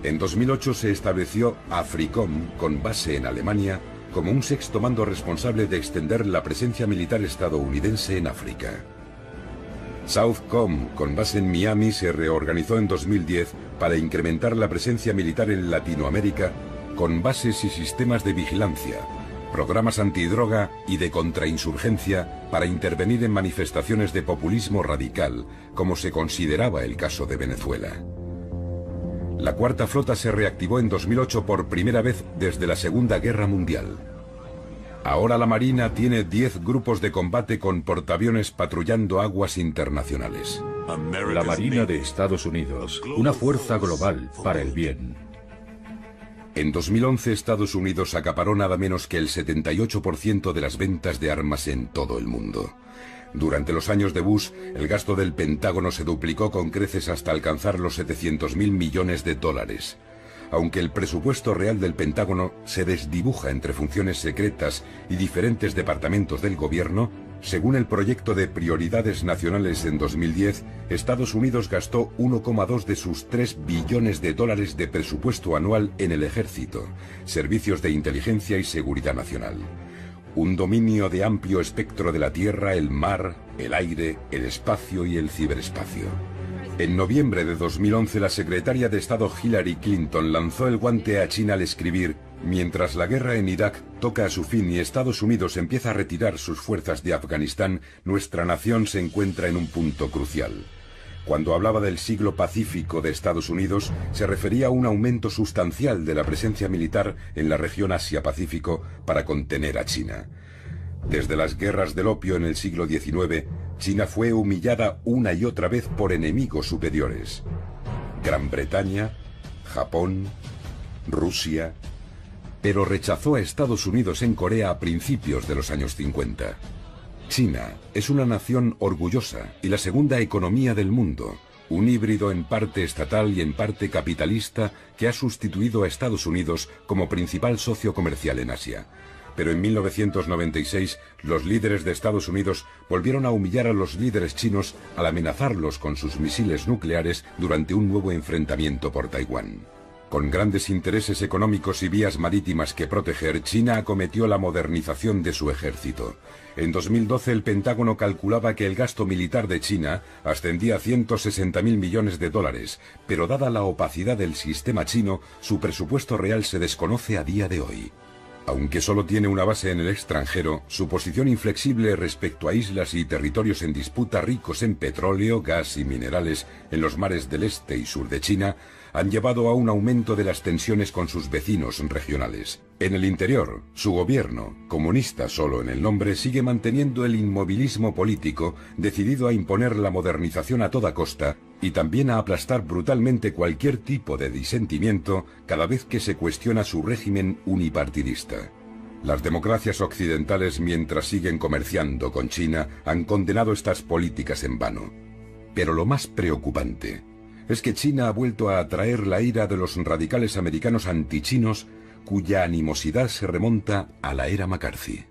En 2008 se estableció AFRICOM, con base en Alemania, como un sexto mando responsable de extender la presencia militar estadounidense en África. SOUTHCOM, con base en Miami, se reorganizó en 2010 para incrementar la presencia militar en Latinoamérica con bases y sistemas de vigilancia, programas antidroga y de contrainsurgencia para intervenir en manifestaciones de populismo radical, como se consideraba el caso de Venezuela. La Cuarta Flota se reactivó en 2008 por primera vez desde la Segunda Guerra Mundial. Ahora la Marina tiene 10 grupos de combate con portaaviones patrullando aguas internacionales. La Marina de Estados Unidos, una fuerza global para el bien. En 2011 Estados Unidos acaparó nada menos que el 78% de las ventas de armas en todo el mundo. Durante los años de Bush, el gasto del Pentágono se duplicó con creces hasta alcanzar los 700.000 millones de dólares. Aunque el presupuesto real del Pentágono se desdibuja entre funciones secretas y diferentes departamentos del gobierno, según el proyecto de prioridades nacionales en 2010, Estados Unidos gastó 1,2 de sus 3 billones de dólares de presupuesto anual en el ejército, servicios de inteligencia y seguridad nacional. Un dominio de amplio espectro de la tierra, el mar, el aire, el espacio y el ciberespacio. En noviembre de 2011, la secretaria de Estado Hillary Clinton lanzó el guante a China al escribir: mientras la guerra en Irak toca a su fin y Estados Unidos empieza a retirar sus fuerzas de Afganistán, nuestra nación se encuentra en un punto crucial. Cuando hablaba del siglo pacífico de Estados Unidos, se refería a un aumento sustancial de la presencia militar en la región Asia-Pacífico para contener a China. Desde las guerras del opio en el siglo XIX, China fue humillada una y otra vez por enemigos superiores. Gran Bretaña, Japón, Rusia, pero rechazó a Estados Unidos en Corea a principios de los años 50. China es una nación orgullosa y la segunda economía del mundo, un híbrido en parte estatal y en parte capitalista que ha sustituido a Estados Unidos como principal socio comercial en Asia. Pero en 1996, los líderes de Estados Unidos volvieron a humillar a los líderes chinos al amenazarlos con sus misiles nucleares durante un nuevo enfrentamiento por Taiwán. Con grandes intereses económicos y vías marítimas que proteger, China acometió la modernización de su ejército. En 2012 el Pentágono calculaba que el gasto militar de China ascendía a 160.000 millones de dólares, pero dada la opacidad del sistema chino, su presupuesto real se desconoce a día de hoy. Aunque solo tiene una base en el extranjero, su posición inflexible respecto a islas y territorios en disputa ricos en petróleo, gas y minerales en los mares del este y sur de China han llevado a un aumento de las tensiones con sus vecinos regionales. En el interior, su gobierno, comunista solo en el nombre, sigue manteniendo el inmovilismo político, decidido a imponer la modernización a toda costa y también a aplastar brutalmente cualquier tipo de disentimiento cada vez que se cuestiona su régimen unipartidista. Las democracias occidentales, mientras siguen comerciando con China, han condenado estas políticas en vano. Pero lo más preocupante es que China ha vuelto a atraer la ira de los radicales americanos antichinos, cuya animosidad se remonta a la era McCarthy.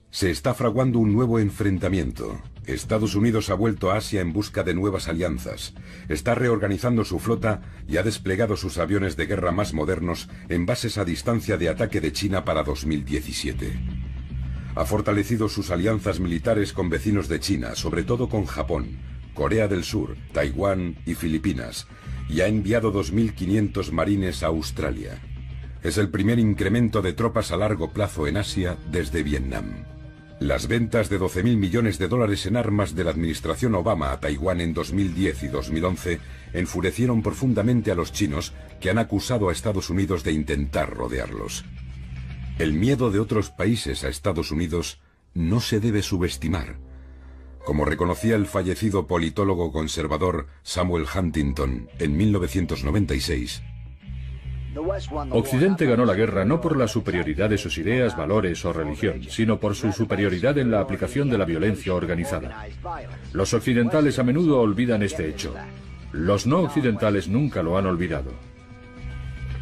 Se está fraguando un nuevo enfrentamiento. Estados Unidos ha vuelto a Asia en busca de nuevas alianzas, está reorganizando su flota y ha desplegado sus aviones de guerra más modernos en bases a distancia de ataque de China para 2017. Ha fortalecido sus alianzas militares con vecinos de China, sobre todo con Japón, Corea del Sur, Taiwán y Filipinas, y ha enviado 2.500 marines a Australia. Es el primer incremento de tropas a largo plazo en Asia desde Vietnam. Las ventas de 12.000 millones de dólares en armas de la administración Obama a Taiwán en 2010 y 2011 enfurecieron profundamente a los chinos, que han acusado a Estados Unidos de intentar rodearlos. El miedo de otros países a Estados Unidos no se debe subestimar. Como reconocía el fallecido politólogo conservador Samuel Huntington en 1996, Occidente ganó la guerra no por la superioridad de sus ideas, valores o religión, sino por su superioridad en la aplicación de la violencia organizada. Los occidentales a menudo olvidan este hecho. Los no occidentales nunca lo han olvidado.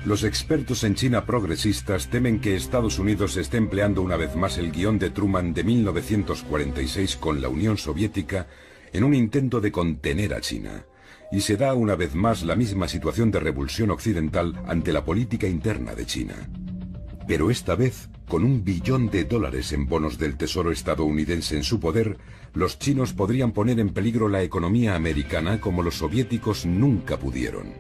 Los expertos en China progresistas temen que Estados Unidos esté empleando una vez más el guión de Truman de 1946 con la Unión Soviética en un intento de contener a China. y se da una vez más la misma situación de revulsión occidental ante la política interna de China. Pero esta vez, con $1 billón en bonos del Tesoro estadounidense en su poder, los chinos podrían poner en peligro la economía americana como los soviéticos nunca pudieron.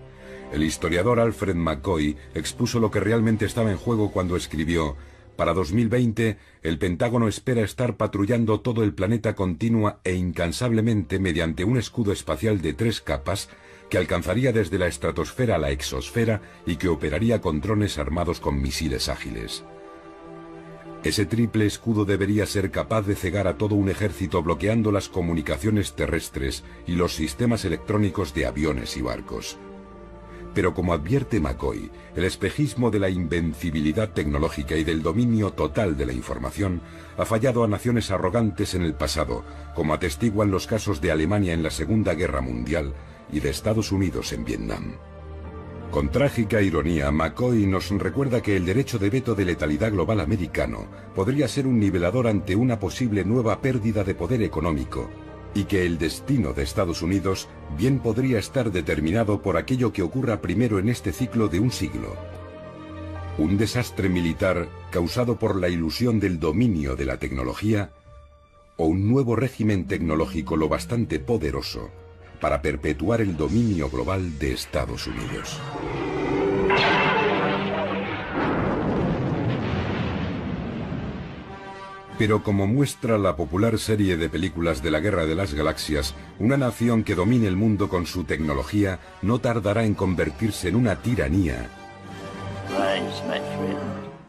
El historiador Alfred McCoy expuso lo que realmente estaba en juego cuando escribió: para 2020, el Pentágono espera estar patrullando todo el planeta continua e incansablemente mediante un escudo espacial de 3 capas que alcanzaría desde la estratosfera a la exosfera y que operaría con drones armados con misiles ágiles. Ese triple escudo debería ser capaz de cegar a todo un ejército bloqueando las comunicaciones terrestres y los sistemas electrónicos de aviones y barcos. Pero como advierte McCoy, el espejismo de la invencibilidad tecnológica y del dominio total de la información ha fallado a naciones arrogantes en el pasado, como atestiguan los casos de Alemania en la Segunda Guerra Mundial y de Estados Unidos en Vietnam. Con trágica ironía, McCoy nos recuerda que el derecho de veto de letalidad global americano podría ser un nivelador ante una posible nueva pérdida de poder económico, y que el destino de Estados Unidos bien podría estar determinado por aquello que ocurra primero en este ciclo de un siglo. Un desastre militar causado por la ilusión del dominio de la tecnología, o un nuevo régimen tecnológico lo bastante poderoso para perpetuar el dominio global de Estados Unidos. Pero como muestra la popular serie de películas de la Guerra de las Galaxias, una nación que domine el mundo con su tecnología no tardará en convertirse en una tiranía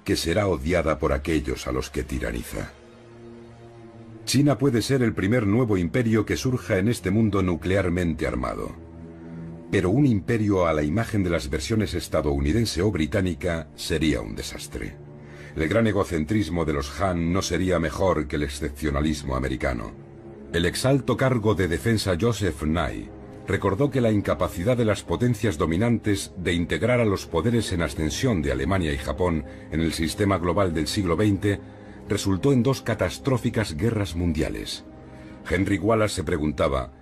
que será odiada por aquellos a los que tiraniza. China puede ser el primer nuevo imperio que surja en este mundo nuclearmente armado. Pero un imperio a la imagen de las versiones estadounidense o británica sería un desastre. El gran egocentrismo de los Han no sería mejor que el excepcionalismo americano. El exalto cargo de defensa Joseph Nye recordó que la incapacidad de las potencias dominantes de integrar a los poderes en ascensión de Alemania y Japón en el sistema global del siglo XX resultó en 2 catastróficas guerras mundiales. Henry Wallace se preguntaba: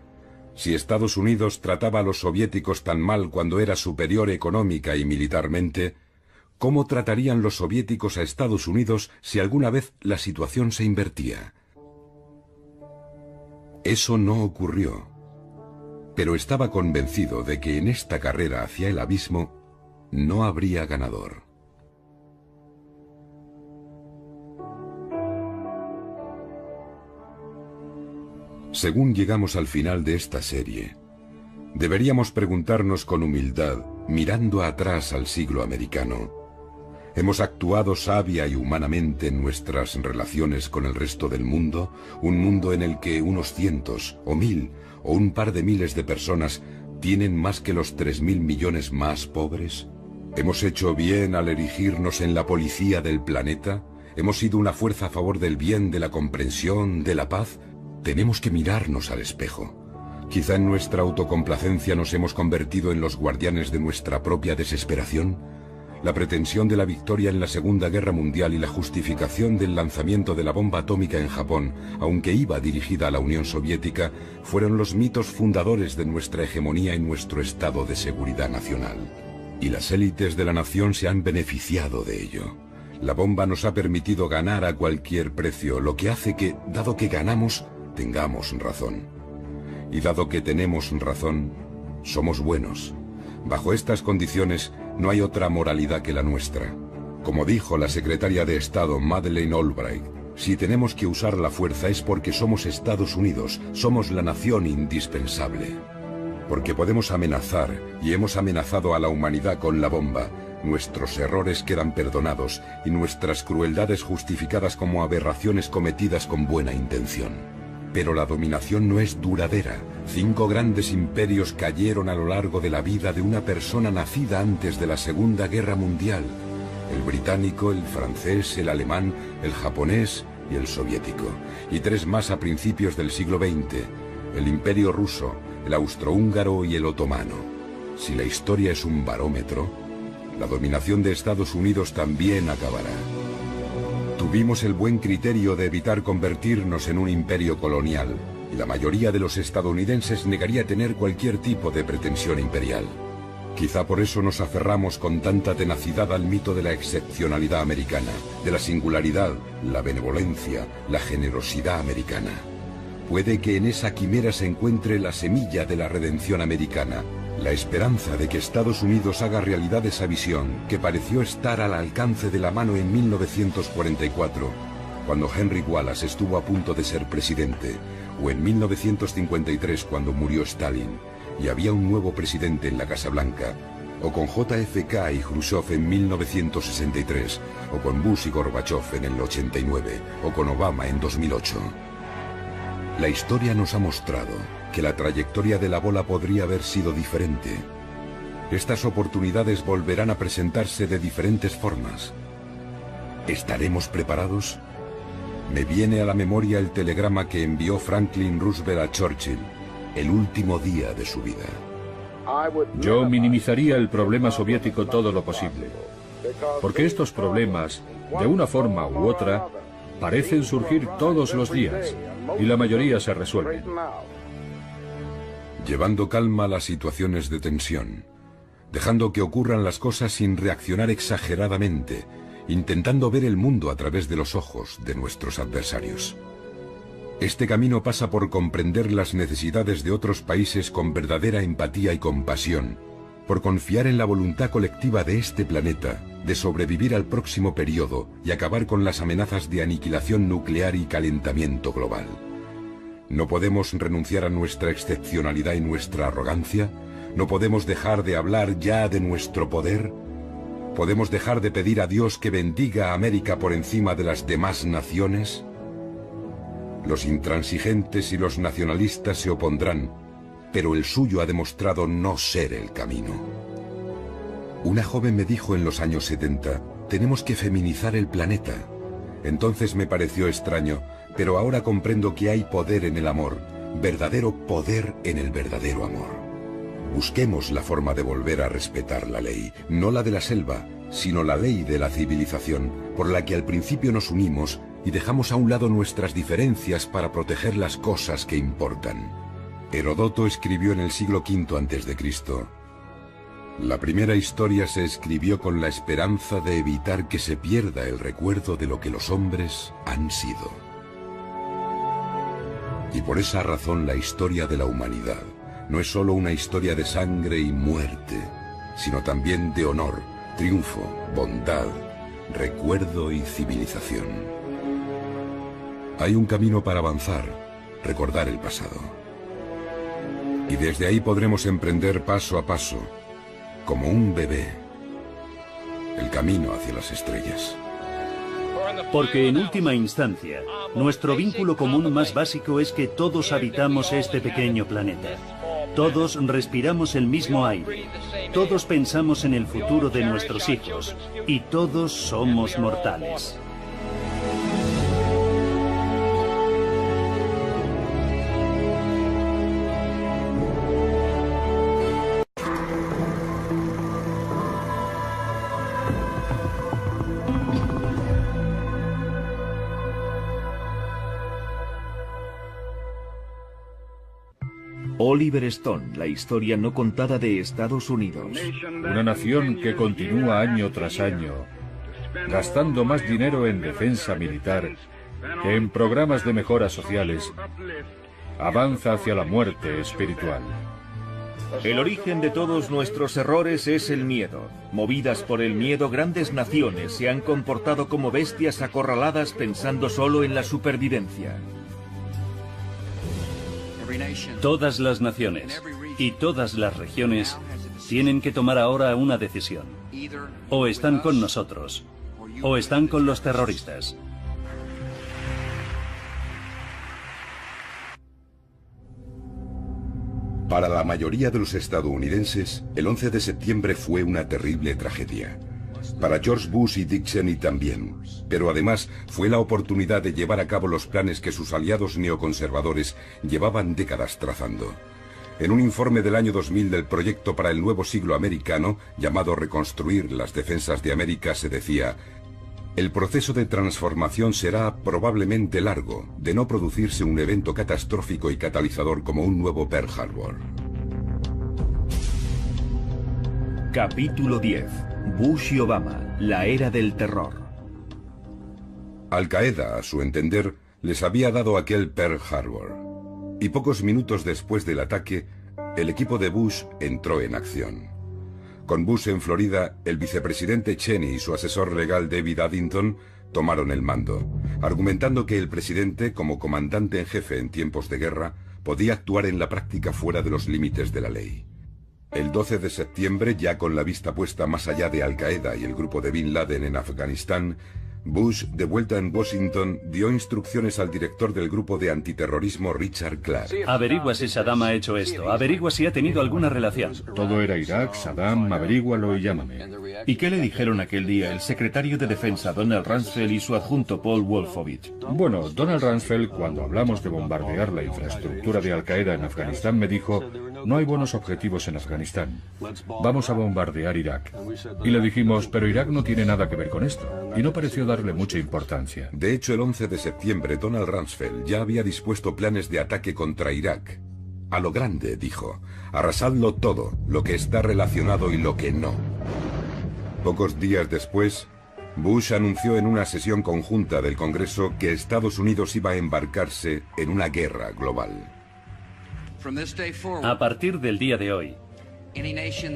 si Estados Unidos trataba a los soviéticos tan mal cuando era superior económica y militarmente, ¿cómo tratarían los soviéticos a Estados Unidos si alguna vez la situación se invertía? Eso no ocurrió, pero estaba convencido de que en esta carrera hacia el abismo no habría ganador. Según llegamos al final de esta serie, deberíamos preguntarnos con humildad, mirando atrás al siglo americano: ¿hemos actuado sabia y humanamente en nuestras relaciones con el resto del mundo? Un mundo en el que unos cientos, o 1000, o un par de miles de personas tienen más que los 3.000 millones más pobres. ¿Hemos hecho bien al erigirnos en la policía del planeta? ¿Hemos sido una fuerza a favor del bien, de la comprensión, de la paz? Tenemos que mirarnos al espejo. Quizá en nuestra autocomplacencia nos hemos convertido en los guardianes de nuestra propia desesperación. La pretensión de la victoria en la Segunda Guerra Mundial y la justificación del lanzamiento de la bomba atómica en Japón, aunque iba dirigida a la Unión Soviética, fueron los mitos fundadores de nuestra hegemonía y nuestro estado de seguridad nacional. Y las élites de la nación se han beneficiado de ello. La bomba nos ha permitido ganar a cualquier precio, lo que hace que, dado que ganamos, tengamos razón. Y dado que tenemos razón, somos buenos. Bajo estas condiciones, no hay otra moralidad que la nuestra. Como dijo la secretaria de Estado Madeleine Albright, si tenemos que usar la fuerza es porque somos Estados Unidos, somos la nación indispensable. Porque podemos amenazar, y hemos amenazado a la humanidad con la bomba, nuestros errores quedan perdonados y nuestras crueldades justificadas como aberraciones cometidas con buena intención. Pero la dominación no es duradera. 5 grandes imperios cayeron a lo largo de la vida de una persona nacida antes de la Segunda Guerra Mundial: el británico, el francés, el alemán, el japonés y el soviético, y 3 más a principios del siglo XX: el imperio ruso, el austrohúngaro y el otomano. Si la historia es un barómetro, la dominación de Estados Unidos también acabará. Tuvimos el buen criterio de evitar convertirnos en un imperio colonial, y la mayoría de los estadounidenses negaría tener cualquier tipo de pretensión imperial. Quizá por eso nos aferramos con tanta tenacidad al mito de la excepcionalidad americana, de la singularidad, la benevolencia, la generosidad americana. Puede que en esa quimera se encuentre la semilla de la redención americana, la esperanza de que Estados Unidos haga realidad esa visión que pareció estar al alcance de la mano en 1944, cuando Henry Wallace estuvo a punto de ser presidente, o en 1953 cuando murió Stalin, y había un nuevo presidente en la Casa Blanca, o con JFK y Khrushchev en 1963, o con Bush y Gorbachev en el 89, o con Obama en 2008. La historia nos ha mostrado que la trayectoria de la bola podría haber sido diferente. Estas oportunidades volverán a presentarse de diferentes formas. ¿Estaremos preparados? Me viene a la memoria el telegrama que envió Franklin Roosevelt a Churchill el último día de su vida. Yo minimizaría el problema soviético todo lo posible, porque estos problemas, de una forma u otra, parecen surgir todos los días, y la mayoría se resuelven. Llevando calma a las situaciones de tensión, dejando que ocurran las cosas sin reaccionar exageradamente, intentando ver el mundo a través de los ojos de nuestros adversarios. Este camino pasa por comprender las necesidades de otros países con verdadera empatía y compasión, por confiar en la voluntad colectiva de este planeta de sobrevivir al próximo periodo y acabar con las amenazas de aniquilación nuclear y calentamiento global. ¿No podemos renunciar a nuestra excepcionalidad y nuestra arrogancia? ¿No podemos dejar de hablar ya de nuestro poder? ¿Podemos dejar de pedir a Dios que bendiga a América por encima de las demás naciones? Los intransigentes y los nacionalistas se opondrán, pero el suyo ha demostrado no ser el camino. Una joven me dijo en los años 70, tenemos que feminizar el planeta. Entonces me pareció extraño, pero ahora comprendo que hay poder en el amor, verdadero poder en el verdadero amor. Busquemos la forma de volver a respetar la ley, no la de la selva, sino la ley de la civilización, por la que al principio nos unimos y dejamos a un lado nuestras diferencias para proteger las cosas que importan. Heródoto escribió en el siglo V a.C. La primera historia se escribió con la esperanza de evitar que se pierda el recuerdo de lo que los hombres han sido. Y por esa razón la historia de la humanidad no es solo una historia de sangre y muerte, sino también de honor, triunfo, bondad, recuerdo y civilización. Hay un camino para avanzar, recordar el pasado. Y desde ahí podremos emprender paso a paso, como un bebé, el camino hacia las estrellas. Porque en última instancia, nuestro vínculo común más básico es que todos habitamos este pequeño planeta. Todos respiramos el mismo aire. Todos pensamos en el futuro de nuestros hijos. Y todos somos mortales. Oliver Stone, la historia no contada de Estados Unidos. Una nación que continúa año tras año, gastando más dinero en defensa militar que en programas de mejoras sociales, avanza hacia la muerte espiritual. El origen de todos nuestros errores es el miedo. Movidas por el miedo, grandes naciones se han comportado como bestias acorraladas pensando solo en la supervivencia. Todas las naciones y todas las regiones tienen que tomar ahora una decisión. O están con nosotros, o están con los terroristas. Para la mayoría de los estadounidenses, el 11 de septiembre fue una terrible tragedia. Para George Bush y Dick Cheney también, pero además fue la oportunidad de llevar a cabo los planes que sus aliados neoconservadores llevaban décadas trazando. En un informe del año 2000 del Proyecto para el Nuevo Siglo Americano, llamado Reconstruir las Defensas de América, se decía: El proceso de transformación será probablemente largo, de no producirse un evento catastrófico y catalizador como un nuevo Pearl Harbor. Capítulo 10. Bush y Obama, la era del terror. Al Qaeda, a su entender, les había dado aquel Pearl Harbor. Y pocos minutos después del ataque, el equipo de Bush entró en acción. Con Bush en Florida, el vicepresidente Cheney y su asesor legal David Addington tomaron el mando, argumentando que el presidente, como comandante en jefe en tiempos de guerra, podía actuar en la práctica fuera de los límites de la ley. El 12 de septiembre, ya con la vista puesta más allá de Al Qaeda y el grupo de Bin Laden en Afganistán, Bush, de vuelta en Washington, dio instrucciones al director del grupo de antiterrorismo Richard Clark. Averigua si Saddam ha hecho esto. Averigua si ha tenido alguna relación. Todo era Irak, Saddam, averígualo y llámame. ¿Y qué le dijeron aquel día el secretario de Defensa Donald Rumsfeld y su adjunto Paul Wolfowitz? Bueno, Donald Rumsfeld, cuando hablamos de bombardear la infraestructura de Al Qaeda en Afganistán, me dijo: no hay buenos objetivos en Afganistán. Vamos a bombardear Irak. Y le dijimos: pero Irak no tiene nada que ver con esto. Y no pareció darle mucha importancia. De hecho, el 11 de septiembre, Donald Rumsfeld ya había dispuesto planes de ataque contra Irak. A lo grande, dijo. Arrasadlo todo, lo que está relacionado y lo que no. Pocos días después, Bush anunció en una sesión conjunta del Congreso que Estados Unidos iba a embarcarse en una guerra global. A partir del día de hoy,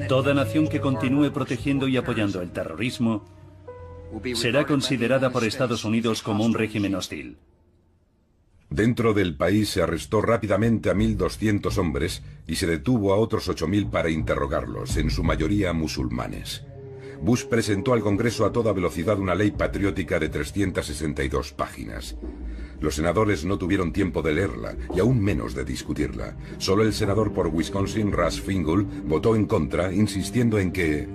toda nación que continúe protegiendo y apoyando el terrorismo será considerada por Estados Unidos como un régimen hostil. Dentro del país se arrestó rápidamente a 1.200 hombres y se detuvo a otros 8.000 para interrogarlos, en su mayoría musulmanes. Bush presentó al Congreso a toda velocidad una ley patriótica de 362 páginas. Los senadores no tuvieron tiempo de leerla, y aún menos de discutirla. Solo el senador por Wisconsin, Russ Feingold, votó en contra, insistiendo en que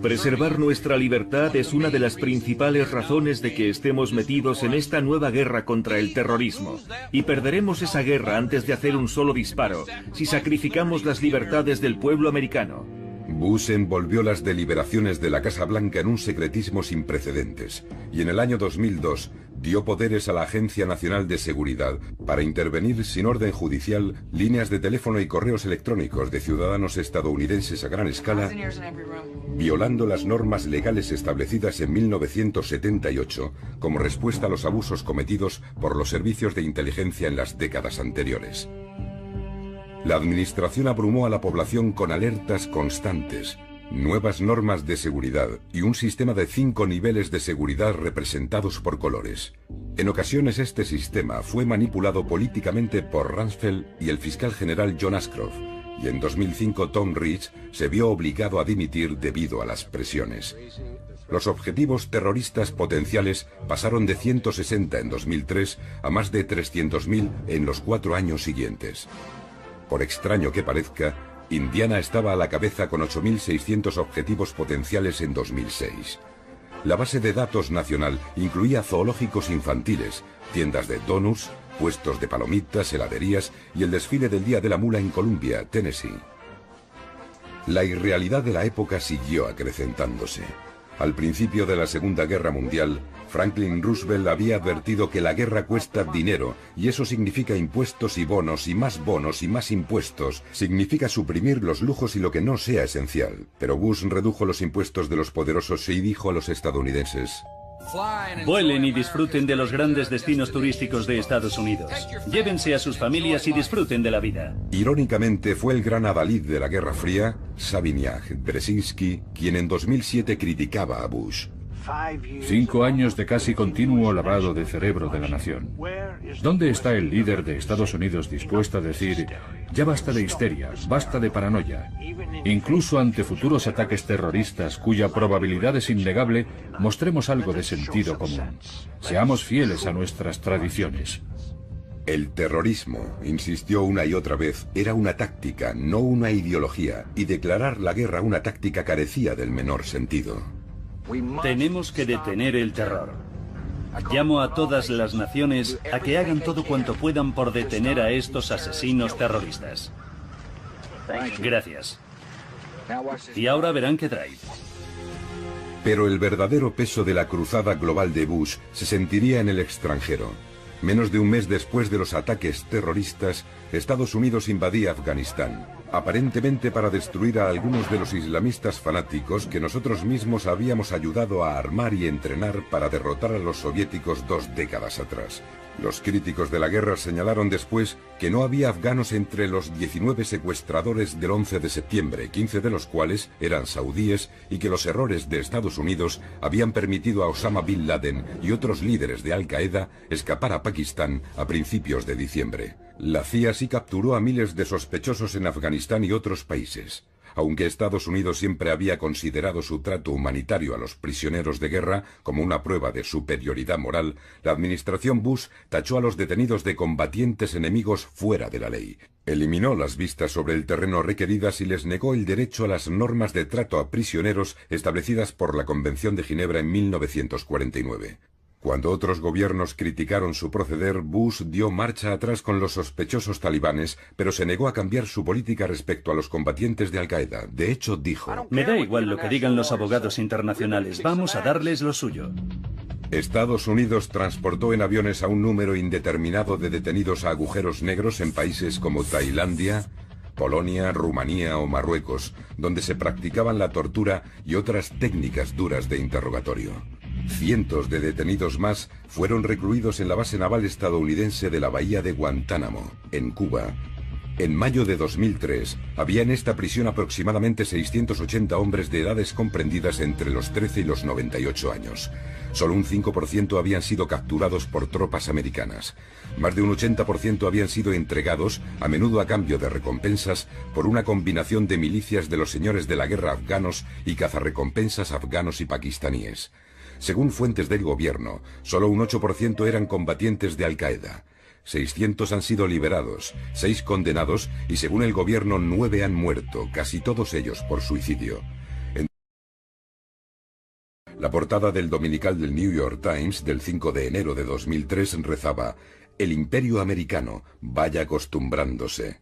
preservar nuestra libertad es una de las principales razones de que estemos metidos en esta nueva guerra contra el terrorismo. Y perderemos esa guerra antes de hacer un solo disparo, si sacrificamos las libertades del pueblo americano. Bush envolvió las deliberaciones de la Casa Blanca en un secretismo sin precedentes, y en el año 2002 dio poderes a la Agencia Nacional de Seguridad para intervenir sin orden judicial líneas de teléfono y correos electrónicos de ciudadanos estadounidenses a gran escala, violando las normas legales establecidas en 1978 como respuesta a los abusos cometidos por los servicios de inteligencia en las décadas anteriores. La administración abrumó a la población con alertas constantes, nuevas normas de seguridad y un sistema de 5 niveles de seguridad representados por colores. En ocasiones este sistema fue manipulado políticamente por Rumsfeld y el fiscal general John Ashcroft, y en 2005 Tom Ridge se vio obligado a dimitir debido a las presiones. Los objetivos terroristas potenciales pasaron de 160 en 2003 a más de 300.000 en los 4 años siguientes. Por extraño que parezca, Indiana estaba a la cabeza con 8.600 objetivos potenciales en 2006. La base de datos nacional incluía zoológicos infantiles, tiendas de donuts, puestos de palomitas, heladerías y el desfile del Día de la Mula en Columbia, Tennessee. La irrealidad de la época siguió acrecentándose. Al principio de la Segunda Guerra Mundial, Franklin Roosevelt había advertido que la guerra cuesta dinero, y eso significa impuestos y más impuestos, significa suprimir los lujos y lo que no sea esencial. Pero Bush redujo los impuestos de los poderosos y dijo a los estadounidenses: vuelen y disfruten de los grandes destinos turísticos de Estados Unidos. Llévense a sus familias y disfruten de la vida. Irónicamente, fue el gran adalid de la Guerra Fría, Savignac Brzezinski, quien en 2007 criticaba a Bush. 5 años de casi continuo lavado de cerebro de la nación. ¿Dónde está el líder de Estados Unidos dispuesto a decir: ya basta de histeria, basta de paranoia? Incluso ante futuros ataques terroristas cuya probabilidad es innegable, mostremos algo de sentido común. Seamos fieles a nuestras tradiciones. El terrorismo, insistió una y otra vez, era una táctica, no una ideología, y declarar la guerra una táctica carecía del menor sentido. Tenemos que detener el terror. Llamo a todas las naciones a que hagan todo cuanto puedan por detener a estos asesinos terroristas. Gracias. Y ahora verán qué trae. Pero el verdadero peso de la cruzada global de Bush se sentiría en el extranjero. Menos de un mes después de los ataques terroristas, Estados Unidos invadía Afganistán, aparentemente para destruir a algunos de los islamistas fanáticos que nosotros mismos habíamos ayudado a armar y entrenar para derrotar a los soviéticos 2 décadas atrás. Los críticos de la guerra señalaron después que no había afganos entre los 19 secuestradores del 11 de septiembre, 15 de los cuales eran saudíes, y que los errores de Estados Unidos habían permitido a Osama Bin Laden y otros líderes de Al-Qaeda escapar a Pakistán a principios de diciembre. La CIA sí capturó a miles de sospechosos en Afganistán y otros países. Aunque Estados Unidos siempre había considerado su trato humanitario a los prisioneros de guerra como una prueba de superioridad moral, la administración Bush tachó a los detenidos de combatientes enemigos fuera de la ley. Eliminó las vistas sobre el terreno requeridas y les negó el derecho a las normas de trato a prisioneros establecidas por la Convención de Ginebra en 1949. Cuando otros gobiernos criticaron su proceder, Bush dio marcha atrás con los sospechosos talibanes, pero se negó a cambiar su política respecto a los combatientes de Al-Qaeda. De hecho, dijo: Me da igual lo que digan los abogados internacionales, vamos a darles lo suyo. Estados Unidos transportó en aviones a un número indeterminado de detenidos a agujeros negros en países como Tailandia, Polonia, Rumanía o Marruecos, donde se practicaban la tortura y otras técnicas duras de interrogatorio. Cientos de detenidos más fueron recluidos en la base naval estadounidense de la bahía de Guantánamo, en Cuba. En mayo de 2003, había en esta prisión aproximadamente 680 hombres de edades comprendidas entre los 13 y los 98 años. Solo un 5% habían sido capturados por tropas americanas. Más de un 80% habían sido entregados, a menudo a cambio de recompensas, por una combinación de milicias de los señores de la guerra afganos y cazarrecompensas afganos y pakistaníes. Según fuentes del gobierno, solo un 8% eran combatientes de Al-Qaeda. 600 han sido liberados, 6 condenados y según el gobierno 9 han muerto, casi todos ellos por suicidio. La portada del dominical del New York Times del 5 de enero de 2003 rezaba: "El imperio americano vaya acostumbrándose".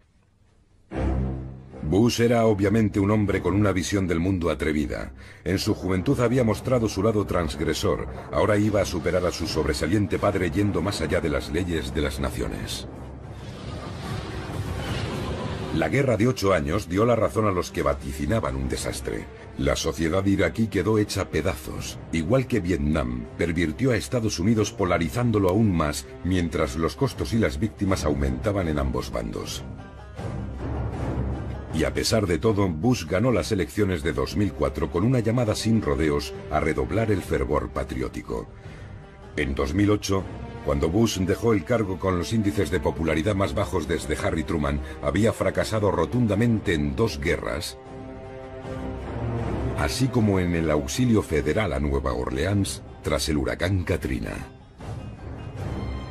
Bush era obviamente un hombre con una visión del mundo atrevida. En su juventud había mostrado su lado transgresor, ahora iba a superar a su sobresaliente padre yendo más allá de las leyes de las naciones. La guerra de 8 años dio la razón a los que vaticinaban un desastre. La sociedad iraquí quedó hecha pedazos. Igual que Vietnam, pervirtió a Estados Unidos polarizándolo aún más, mientras los costos y las víctimas aumentaban en ambos bandos. Y a pesar de todo, Bush ganó las elecciones de 2004 con una llamada sin rodeos a redoblar el fervor patriótico. En 2008, cuando Bush dejó el cargo con los índices de popularidad más bajos desde Harry Truman, había fracasado rotundamente en 2 guerras, así como en el auxilio federal a Nueva Orleans tras el huracán Katrina.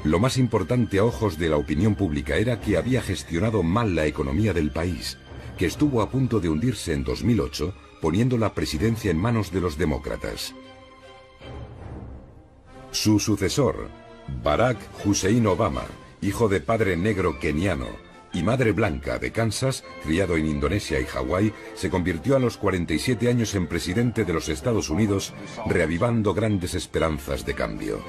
Lo más importante a ojos de la opinión pública era que había gestionado mal la economía del país, que estuvo a punto de hundirse en 2008, poniendo la presidencia en manos de los demócratas. Su sucesor, Barack Hussein Obama, hijo de padre negro keniano y madre blanca de Kansas, criado en Indonesia y Hawái, se convirtió a los 47 años en presidente de los Estados Unidos, reavivando grandes esperanzas de cambio.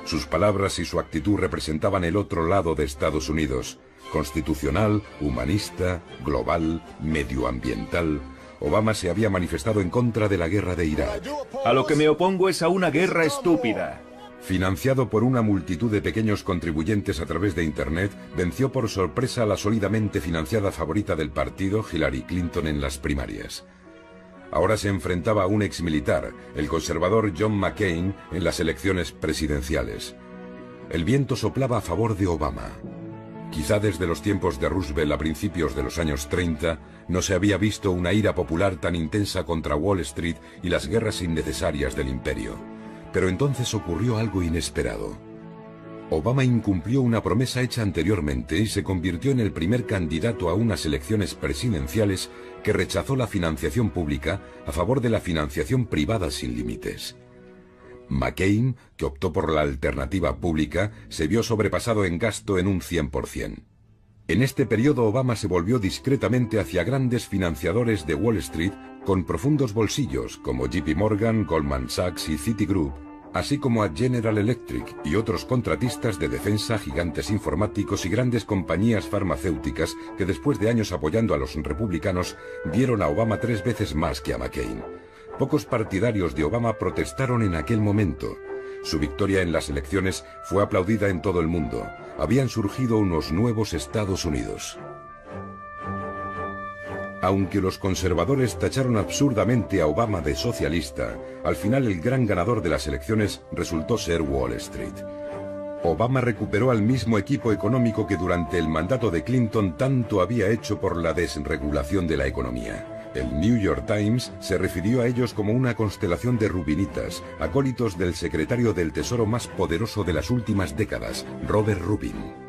Sus palabras y su actitud representaban el otro lado de Estados Unidos: constitucional, humanista, global, medioambiental. Obama se había manifestado en contra de la guerra de Irak. A lo que me opongo es a una guerra estúpida. Financiado por una multitud de pequeños contribuyentes a través de Internet, venció por sorpresa a la sólidamente financiada favorita del partido, Hillary Clinton, en las primarias. Ahora se enfrentaba a un exmilitar, el conservador John McCain, en las elecciones presidenciales. El viento soplaba a favor de Obama. Quizá desde los tiempos de Roosevelt a principios de los años 30, no se había visto una ira popular tan intensa contra Wall Street y las guerras innecesarias del imperio. Pero entonces ocurrió algo inesperado. Obama incumplió una promesa hecha anteriormente y se convirtió en el primer candidato a unas elecciones presidenciales que rechazó la financiación pública a favor de la financiación privada sin límites. McCain, que optó por la alternativa pública, se vio sobrepasado en gasto en un 100%. En este periodo Obama se volvió discretamente hacia grandes financiadores de Wall Street con profundos bolsillos como JP Morgan, Goldman Sachs y Citigroup, así como a General Electric y otros contratistas de defensa, gigantes informáticos y grandes compañías farmacéuticas que después de años apoyando a los republicanos dieron a Obama 3 veces más que a McCain. Pocos partidarios de Obama protestaron en aquel momento. Su victoria en las elecciones fue aplaudida en todo el mundo. Habían surgido unos nuevos Estados Unidos. Aunque los conservadores tacharon absurdamente a Obama de socialista, al final el gran ganador de las elecciones resultó ser Wall Street. Obama recuperó al mismo equipo económico que durante el mandato de Clinton tanto había hecho por la desregulación de la economía. El New York Times se refirió a ellos como una constelación de rubinitas, acólitos del secretario del Tesoro más poderoso de las últimas décadas, Robert Rubin.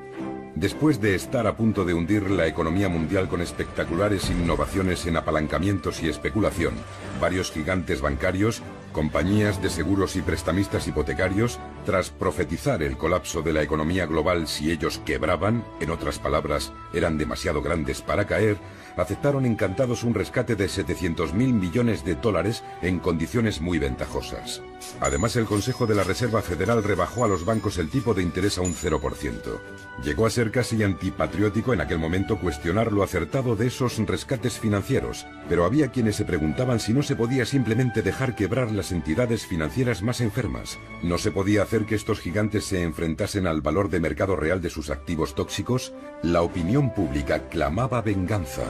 Después de estar a punto de hundir la economía mundial con espectaculares innovaciones en apalancamientos y especulación, varios gigantes bancarios, compañías de seguros y prestamistas hipotecarios, tras profetizar el colapso de la economía global si ellos quebraban, en otras palabras, eran demasiado grandes para caer, aceptaron encantados un rescate de 700.000 millones de dólares en condiciones muy ventajosas. Además, el Consejo de la Reserva Federal rebajó a los bancos el tipo de interés a un 0%. Llegó a ser casi antipatriótico en aquel momento cuestionar lo acertado de esos rescates financieros, pero había quienes se preguntaban si no se podía simplemente dejar quebrar las entidades financieras más enfermas. ¿No se podía hacer que estos gigantes se enfrentasen al valor de mercado real de sus activos tóxicos? La opinión pública clamaba venganza.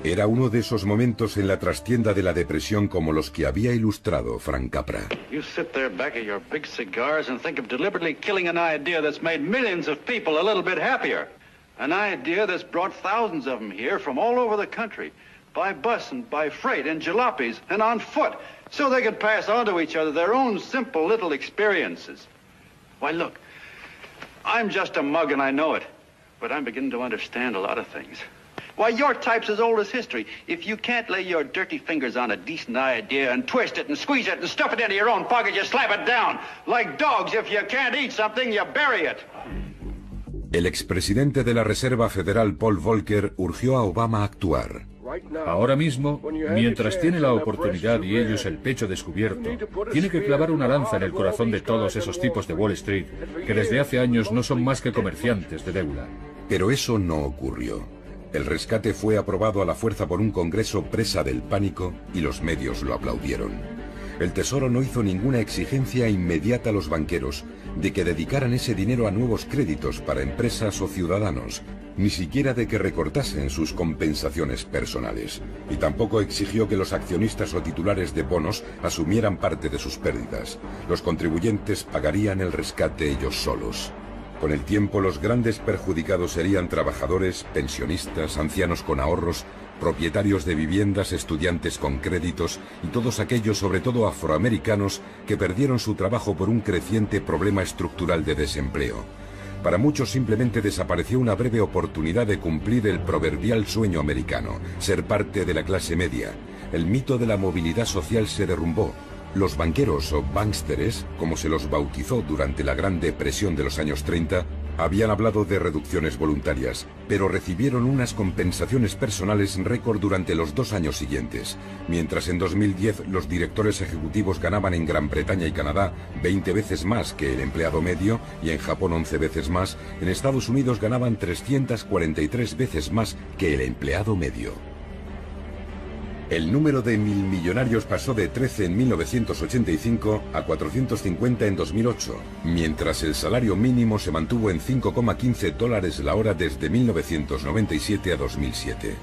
Era uno de esos momentos en la trastienda de la depresión como los que había ilustrado Frank Capra. You sit there back of your big cigars and think of deliberately killing an idea that's made millions of people a little bit happier. An idea that's brought thousands of them here from all over the country, by bus and by freight and jalopies and on foot, so they could pass on to each other their own simple little experiences. Why, look, I'm just a mug and I know it, but I'm beginning to understand a lot of things. Why, your type's as old as history. If you can't lay your dirty fingers on a decent idea and twist it and squeeze it and stuff it into your own pocket, you slap it down. Like dogs, if you can't eat something, you bury it. El expresidente de la Reserva Federal, Paul Volcker, urgió a Obama a actuar. Ahora mismo, mientras tiene la oportunidad y ellos el pecho descubierto, tiene que clavar una lanza en el corazón de todos esos tipos de Wall Street, que desde hace años no son más que comerciantes de deuda. Pero eso no ocurrió. El rescate fue aprobado a la fuerza por un Congreso presa del pánico y los medios lo aplaudieron. El Tesoro no hizo ninguna exigencia inmediata a los banqueros de que dedicaran ese dinero a nuevos créditos para empresas o ciudadanos, ni siquiera de que recortasen sus compensaciones personales. Y tampoco exigió que los accionistas o titulares de bonos asumieran parte de sus pérdidas. Los contribuyentes pagarían el rescate ellos solos. Con el tiempo, los grandes perjudicados serían trabajadores, pensionistas, ancianos con ahorros, propietarios de viviendas, estudiantes con créditos y todos aquellos, sobre todo afroamericanos, que perdieron su trabajo por un creciente problema estructural de desempleo. Para muchos simplemente desapareció una breve oportunidad de cumplir el proverbial sueño americano, ser parte de la clase media. El mito de la movilidad social se derrumbó. Los banqueros o banksters, como se los bautizó durante la Gran Depresión de los años 30, habían hablado de reducciones voluntarias, pero recibieron unas compensaciones personales récord durante los 2 años siguientes. Mientras en 2010 los directores ejecutivos ganaban en Gran Bretaña y Canadá 20 veces más que el empleado medio y en Japón 11 veces más, en Estados Unidos ganaban 343 veces más que el empleado medio. El número de milmillonarios pasó de 13 en 1985 a 450 en 2008, mientras el salario mínimo se mantuvo en $5,15 la hora desde 1997 a 2007.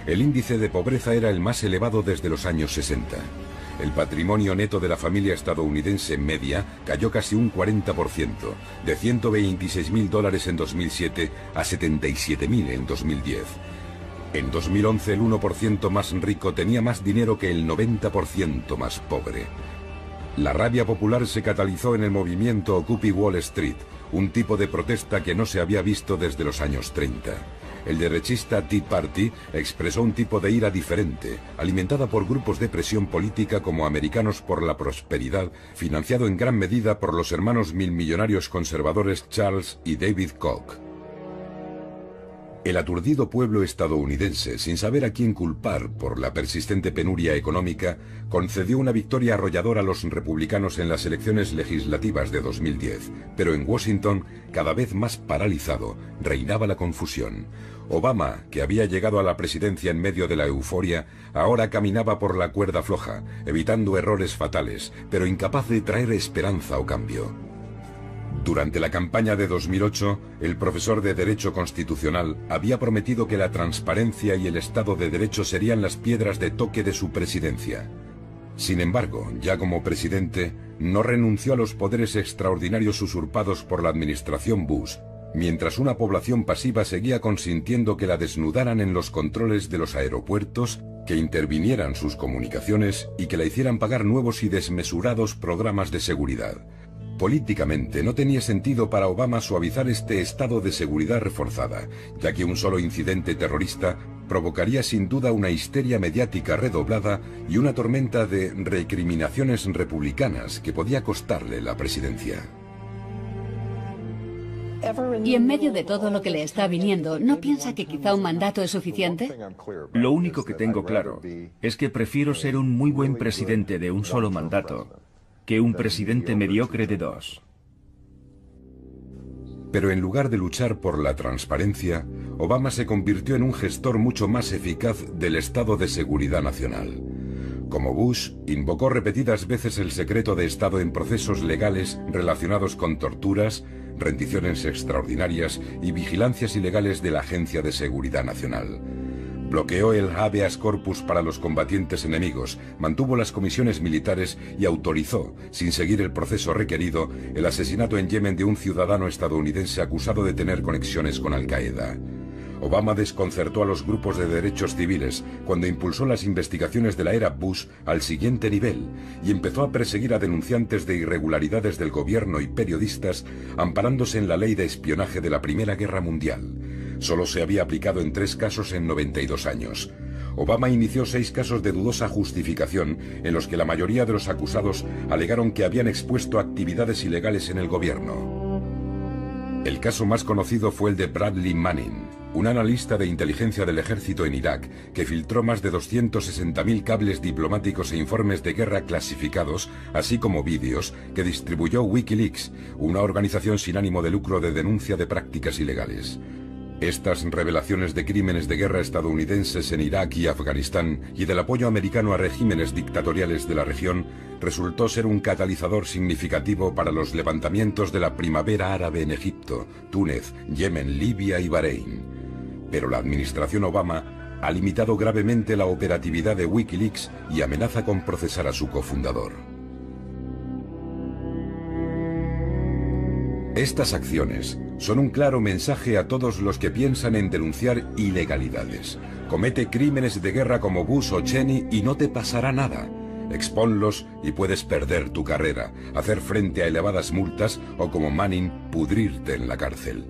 El índice de pobreza era el más elevado desde los años 60. El patrimonio neto de la familia estadounidense media cayó casi un 40%, de $126.000 en 2007 a $77.000 en 2010. En 2011 el 1% más rico tenía más dinero que el 90% más pobre. La rabia popular se catalizó en el movimiento Occupy Wall Street, un tipo de protesta que no se había visto desde los años 30. El derechista Tea Party expresó un tipo de ira diferente, alimentada por grupos de presión política como Americanos por la Prosperidad, financiado en gran medida por los hermanos milmillonarios conservadores Charles y David Koch. El aturdido pueblo estadounidense, sin saber a quién culpar por la persistente penuria económica, concedió una victoria arrolladora a los republicanos en las elecciones legislativas de 2010. Pero en Washington, cada vez más paralizado, reinaba la confusión. Obama, que había llegado a la presidencia en medio de la euforia, ahora caminaba por la cuerda floja, evitando errores fatales, pero incapaz de traer esperanza o cambio. Durante la campaña de 2008, el profesor de Derecho Constitucional había prometido que la transparencia y el Estado de Derecho serían las piedras de toque de su presidencia. Sin embargo, ya como presidente, no renunció a los poderes extraordinarios usurpados por la administración Bush, mientras una población pasiva seguía consintiendo que la desnudaran en los controles de los aeropuertos, que intervinieran sus comunicaciones y que la hicieran pagar nuevos y desmesurados programas de seguridad. Políticamente no tenía sentido para Obama suavizar este estado de seguridad reforzada, ya que un solo incidente terrorista provocaría sin duda una histeria mediática redoblada y una tormenta de recriminaciones republicanas que podía costarle la presidencia. Y en medio de todo lo que le está viniendo, ¿no piensa que quizá un mandato es suficiente? Lo único que tengo claro es que prefiero ser un muy buen presidente de un solo mandato que un presidente mediocre de 2. Pero en lugar de luchar por la transparencia, Obama se convirtió en un gestor mucho más eficaz del Estado de Seguridad Nacional. Como Bush, invocó repetidas veces el secreto de Estado en procesos legales relacionados con torturas, rendiciones extraordinarias y vigilancias ilegales de la Agencia de Seguridad Nacional. Bloqueó el habeas corpus para los combatientes enemigos, mantuvo las comisiones militares y autorizó, sin seguir el proceso requerido, el asesinato en Yemen de un ciudadano estadounidense acusado de tener conexiones con Al-Qaeda. Obama desconcertó a los grupos de derechos civiles cuando impulsó las investigaciones de la era Bush al siguiente nivel y empezó a perseguir a denunciantes de irregularidades del gobierno y periodistas amparándose en la ley de espionaje de la Primera Guerra Mundial. Solo se había aplicado en 3 casos en 92 años. Obama inició 6 casos de dudosa justificación en los que la mayoría de los acusados alegaron que habían expuesto actividades ilegales en el gobierno. El caso más conocido fue el de Bradley Manning, un analista de inteligencia del ejército en Irak que filtró más de 260.000 cables diplomáticos e informes de guerra clasificados, así como vídeos que distribuyó Wikileaks, una organización sin ánimo de lucro de denuncia de prácticas ilegales. Estas revelaciones de crímenes de guerra estadounidenses en Irak y Afganistán y del apoyo americano a regímenes dictatoriales de la región resultó ser un catalizador significativo para los levantamientos de la primavera árabe en Egipto, Túnez, Yemen, Libia y Bahrein. Pero la administración Obama ha limitado gravemente la operatividad de Wikileaks y amenaza con procesar a su cofundador. Estas acciones son un claro mensaje a todos los que piensan en denunciar ilegalidades. Comete crímenes de guerra como Bush o Cheney y no te pasará nada. Expónlos y puedes perder tu carrera, hacer frente a elevadas multas o, como Manning, pudrirte en la cárcel.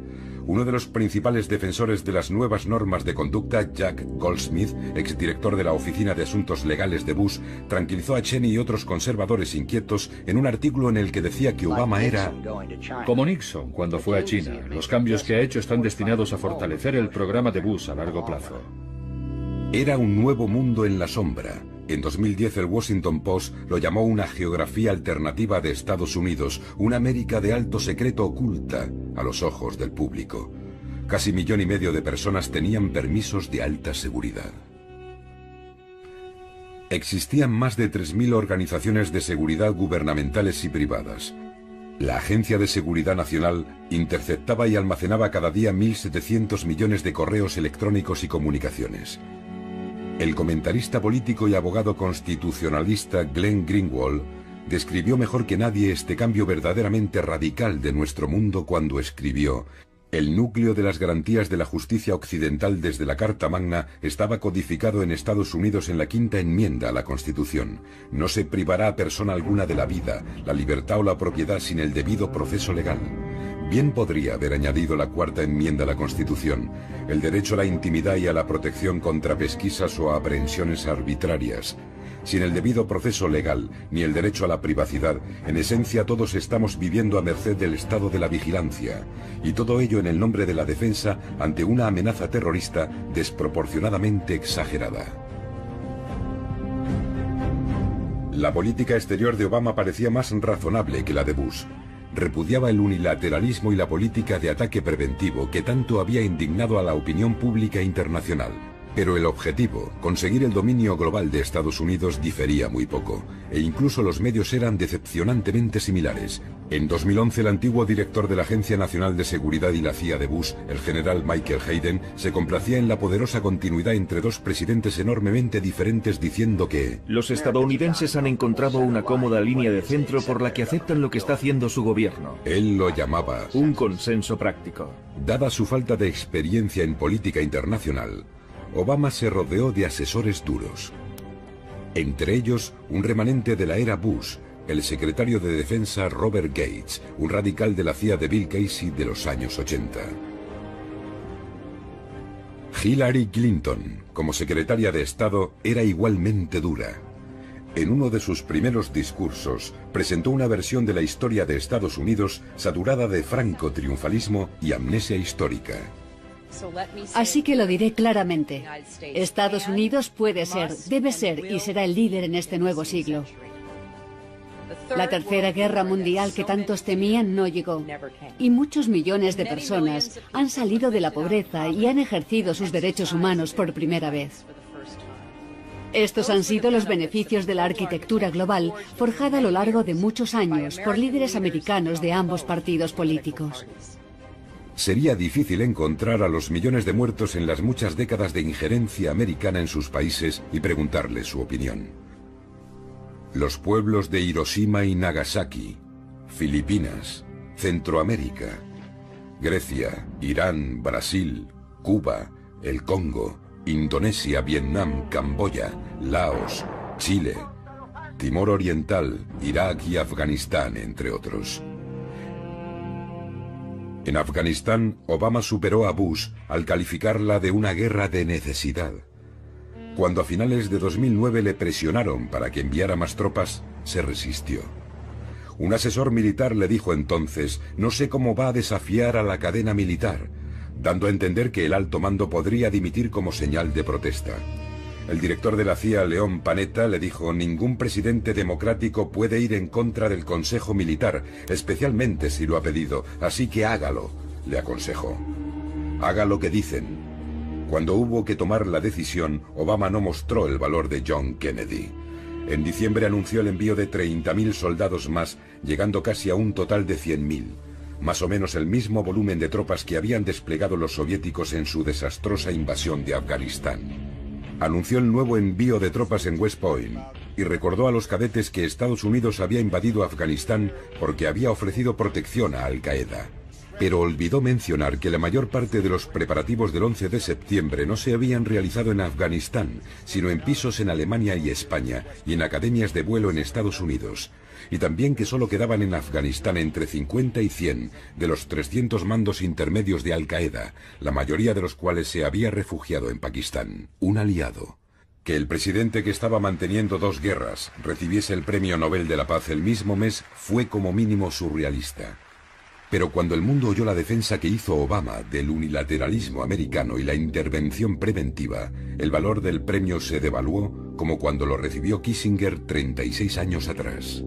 Uno de los principales defensores de las nuevas normas de conducta, Jack Goldsmith, exdirector de la Oficina de Asuntos Legales de Bush, tranquilizó a Cheney y otros conservadores inquietos en un artículo en el que decía que Obama era como Nixon cuando fue a China. Los cambios que ha hecho están destinados a fortalecer el programa de Bush a largo plazo. Era un nuevo mundo en la sombra. En 2010 el Washington Post lo llamó una geografía alternativa de Estados Unidos, una América de alto secreto oculta a los ojos del público. Casi 1,5 millones de personas tenían permisos de alta seguridad. Existían más de 3.000 organizaciones de seguridad gubernamentales y privadas. La Agencia de Seguridad Nacional interceptaba y almacenaba cada día 1.700 millones de correos electrónicos y comunicaciones. El comentarista político y abogado constitucionalista Glenn Greenwald describió mejor que nadie este cambio verdaderamente radical de nuestro mundo cuando escribió: el núcleo de las garantías de la justicia occidental desde la Carta Magna estaba codificado en Estados Unidos en la 5ª enmienda a la Constitución. No se privará a persona alguna de la vida, la libertad o la propiedad sin el debido proceso legal. Bien podría haber añadido la 4ª enmienda a la Constitución, el derecho a la intimidad y a la protección contra pesquisas o aprehensiones arbitrarias. Sin el debido proceso legal, ni el derecho a la privacidad, en esencia todos estamos viviendo a merced del estado de la vigilancia, y todo ello en el nombre de la defensa ante una amenaza terrorista desproporcionadamente exagerada. La política exterior de Obama parecía más razonable que la de Bush. Repudiaba el unilateralismo y la política de ataque preventivo que tanto había indignado a la opinión pública internacional. Pero el objetivo, conseguir el dominio global de Estados Unidos, difería muy poco, e incluso los medios eran decepcionantemente similares. En 2011, el antiguo director de la Agencia Nacional de Seguridad y la CIA de Bush, el general Michael Hayden, se complacía en la poderosa continuidad entre dos presidentes enormemente diferentes, diciendo que los estadounidenses han encontrado una cómoda línea de centro por la que aceptan lo que está haciendo su gobierno. Él lo llamaba un consenso práctico. Dada su falta de experiencia en política internacional, Obama se rodeó de asesores duros. Entre ellos, un remanente de la era Bush, el secretario de Defensa Robert Gates, un radical de la CIA de Bill Casey de los años 80. Hillary Clinton, como secretaria de Estado, era igualmente dura. En uno de sus primeros discursos, presentó una versión de la historia de Estados Unidos saturada de franco-triunfalismo y amnesia histórica. Así que lo diré claramente. Estados Unidos puede ser, debe ser y será el líder en este nuevo siglo. La Tercera Guerra Mundial que tantos temían no llegó, y muchos millones de personas han salido de la pobreza y han ejercido sus derechos humanos por primera vez. Estos han sido los beneficios de la arquitectura global forjada a lo largo de muchos años por líderes americanos de ambos partidos políticos. Sería difícil encontrar a los millones de muertos en las muchas décadas de injerencia americana en sus países y preguntarles su opinión. Los pueblos de Hiroshima y Nagasaki, Filipinas, Centroamérica, Grecia, Irán, Brasil, Cuba, el Congo, Indonesia, Vietnam, Camboya, Laos, Chile, Timor Oriental, Irak y Afganistán, entre otros. En Afganistán, Obama superó a Bush al calificarla de una guerra de necesidad. Cuando a finales de 2009 le presionaron para que enviara más tropas, se resistió. Un asesor militar le dijo entonces: "No sé cómo va a desafiar a la cadena militar", dando a entender que el alto mando podría dimitir como señal de protesta. El director de la CIA, León Panetta, le dijo: "Ningún presidente democrático puede ir en contra del Consejo Militar, especialmente si lo ha pedido, así que hágalo", le aconsejó. Haga lo que dicen. Cuando hubo que tomar la decisión, Obama no mostró el valor de John Kennedy. En diciembre anunció el envío de 30.000 soldados más, llegando casi a un total de 100.000. Más o menos el mismo volumen de tropas que habían desplegado los soviéticos en su desastrosa invasión de Afganistán. Anunció el nuevo envío de tropas en West Point y recordó a los cadetes que Estados Unidos había invadido Afganistán porque había ofrecido protección a Al-Qaeda. Pero olvidó mencionar que la mayor parte de los preparativos del 11 de septiembre no se habían realizado en Afganistán, sino en pisos en Alemania y España y en academias de vuelo en Estados Unidos. Y también que solo quedaban en Afganistán entre 50 y 100 de los 300 mandos intermedios de Al-Qaeda, la mayoría de los cuales se había refugiado en Pakistán, un aliado. Que el presidente que estaba manteniendo dos guerras recibiese el Premio Nobel de la Paz el mismo mes fue como mínimo surrealista. Pero cuando el mundo oyó la defensa que hizo Obama del unilateralismo americano y la intervención preventiva, el valor del premio se devaluó como cuando lo recibió Kissinger 36 años atrás.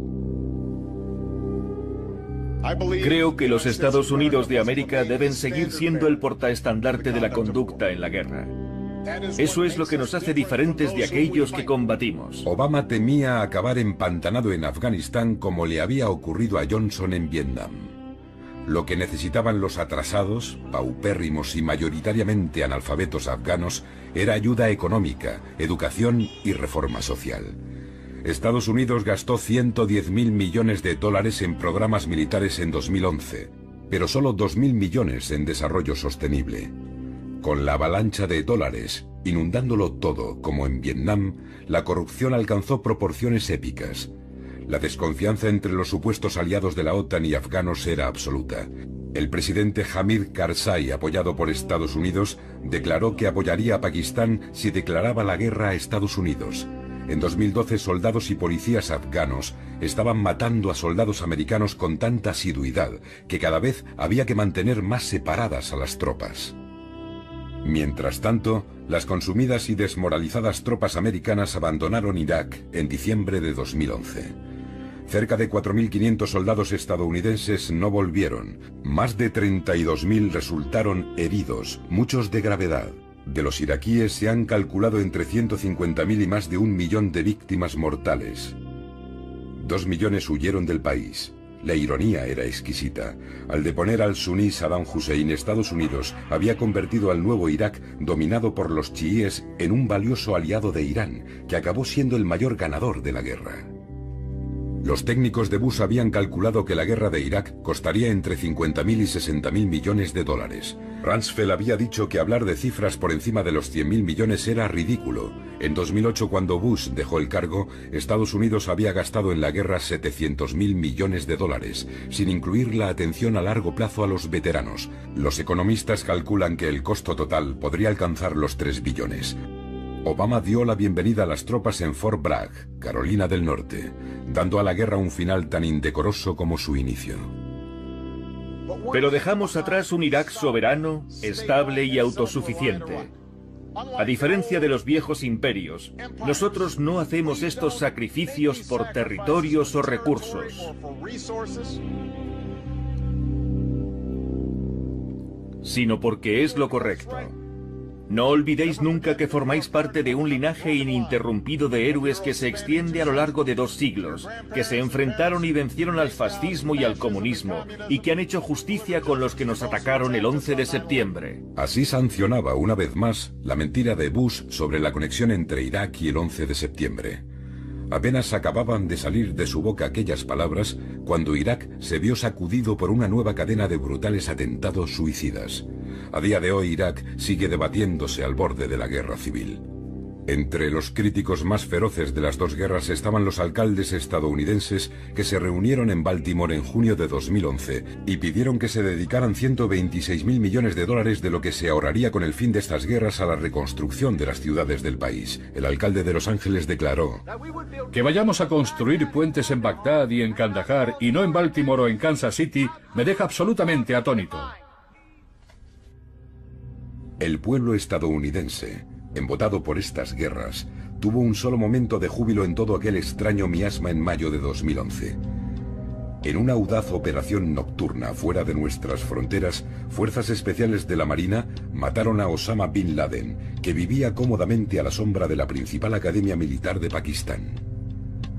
Creo que los Estados Unidos de América deben seguir siendo el portaestandarte de la conducta en la guerra. Eso es lo que nos hace diferentes de aquellos que combatimos. Obama temía acabar empantanado en Afganistán como le había ocurrido a Johnson en Vietnam. Lo que necesitaban los atrasados, paupérrimos y mayoritariamente analfabetos afganos era ayuda económica, educación y reforma social. Estados Unidos gastó 110.000 millones de dólares en programas militares en 2011, pero solo 2.000 millones en desarrollo sostenible. Con la avalancha de dólares, inundándolo todo, como en Vietnam, la corrupción alcanzó proporciones épicas. La desconfianza entre los supuestos aliados de la OTAN y afganos era absoluta. El presidente Hamid Karzai, apoyado por Estados Unidos, declaró que apoyaría a Pakistán si declaraba la guerra a Estados Unidos. en 2012 soldados y policías afganos estaban matando a soldados americanos con tanta asiduidad que cada vez había que mantener más separadas a las tropas. Mientras tanto, las consumidas y desmoralizadas tropas americanas abandonaron Irak en diciembre de 2011. Cerca de 4.500 soldados estadounidenses no volvieron. Más de 32.000 resultaron heridos, muchos de gravedad. De los iraquíes se han calculado entre 150.000 y más de 1 millón de víctimas mortales. 2 millones huyeron del país. La ironía era exquisita. Al deponer al suní Saddam Hussein, Estados Unidos había convertido al nuevo Irak, dominado por los chiíes, en un valioso aliado de Irán, que acabó siendo el mayor ganador de la guerra. Los técnicos de Bush habían calculado que la guerra de Irak costaría entre 50.000 y 60.000 millones de dólares. Rumsfeld había dicho que hablar de cifras por encima de los 100.000 millones era ridículo. En 2008, cuando Bush dejó el cargo, Estados Unidos había gastado en la guerra 700.000 millones de dólares, sin incluir la atención a largo plazo a los veteranos. Los economistas calculan que el costo total podría alcanzar los 3 billones. Obama dio la bienvenida a las tropas en Fort Bragg, Carolina del Norte, dando a la guerra un final tan indecoroso como su inicio. Pero dejamos atrás un Irak soberano, estable y autosuficiente. A diferencia de los viejos imperios, nosotros no hacemos estos sacrificios por territorios o recursos, sino porque es lo correcto. No olvidéis nunca que formáis parte de un linaje ininterrumpido de héroes que se extiende a lo largo de 2 siglos, que se enfrentaron y vencieron al fascismo y al comunismo, y que han hecho justicia con los que nos atacaron el 11 de septiembre. Así sancionaba una vez más la mentira de Bush sobre la conexión entre Irak y el 11 de septiembre. Apenas acababan de salir de su boca aquellas palabras cuando Irak se vio sacudido por una nueva cadena de brutales atentados suicidas. A día de hoy Irak sigue debatiéndose al borde de la guerra civil. Entre los críticos más feroces de las 2 guerras estaban los alcaldes estadounidenses que se reunieron en Baltimore en junio de 2011 y pidieron que se dedicaran 126.000 millones de dólares de lo que se ahorraría con el fin de estas guerras a la reconstrucción de las ciudades del país. El alcalde de Los Ángeles declaró: que vayamos a construir puentes en Bagdad y en Kandahar y no en Baltimore o en Kansas City me deja absolutamente atónito. El pueblo estadounidense, embotado por estas guerras, tuvo un solo momento de júbilo en todo aquel extraño miasma en mayo de 2011. En una audaz operación nocturna fuera de nuestras fronteras, fuerzas especiales de la Marina mataron a Osama Bin Laden, que vivía cómodamente a la sombra de la principal academia militar de Pakistán.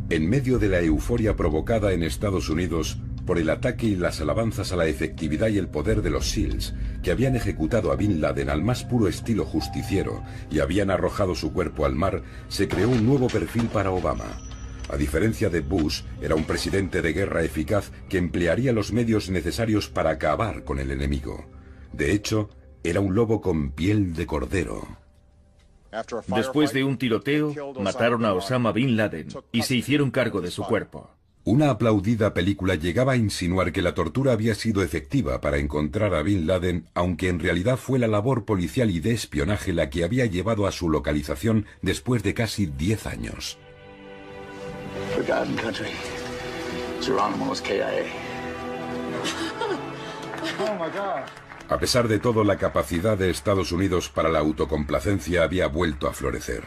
En medio de la euforia provocada en Estados Unidos por el ataque y las alabanzas a la efectividad y el poder de los SEALs, que habían ejecutado a Bin Laden al más puro estilo justiciero y habían arrojado su cuerpo al mar, se creó un nuevo perfil para Obama. A diferencia de Bush, era un presidente de guerra eficaz que emplearía los medios necesarios para acabar con el enemigo. De hecho, era un lobo con piel de cordero. Después de un tiroteo, mataron a Osama Bin Laden y se hicieron cargo de su cuerpo. Una aplaudida película llegaba a insinuar que la tortura había sido efectiva para encontrar a Bin Laden, aunque en realidad fue la labor policial y de espionaje la que había llevado a su localización después de casi 10 años. A pesar de todo, la capacidad de Estados Unidos para la autocomplacencia había vuelto a florecer.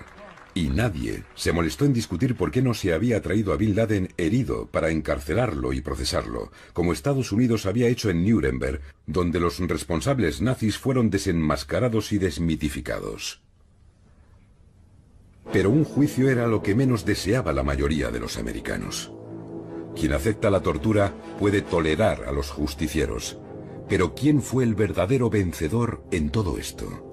Y nadie se molestó en discutir por qué no se había traído a Bin Laden herido para encarcelarlo y procesarlo, como Estados Unidos había hecho en Nuremberg, donde los responsables nazis fueron desenmascarados y desmitificados. Pero un juicio era lo que menos deseaba la mayoría de los americanos. Quien acepta la tortura puede tolerar a los justicieros. Pero ¿quién fue el verdadero vencedor en todo esto?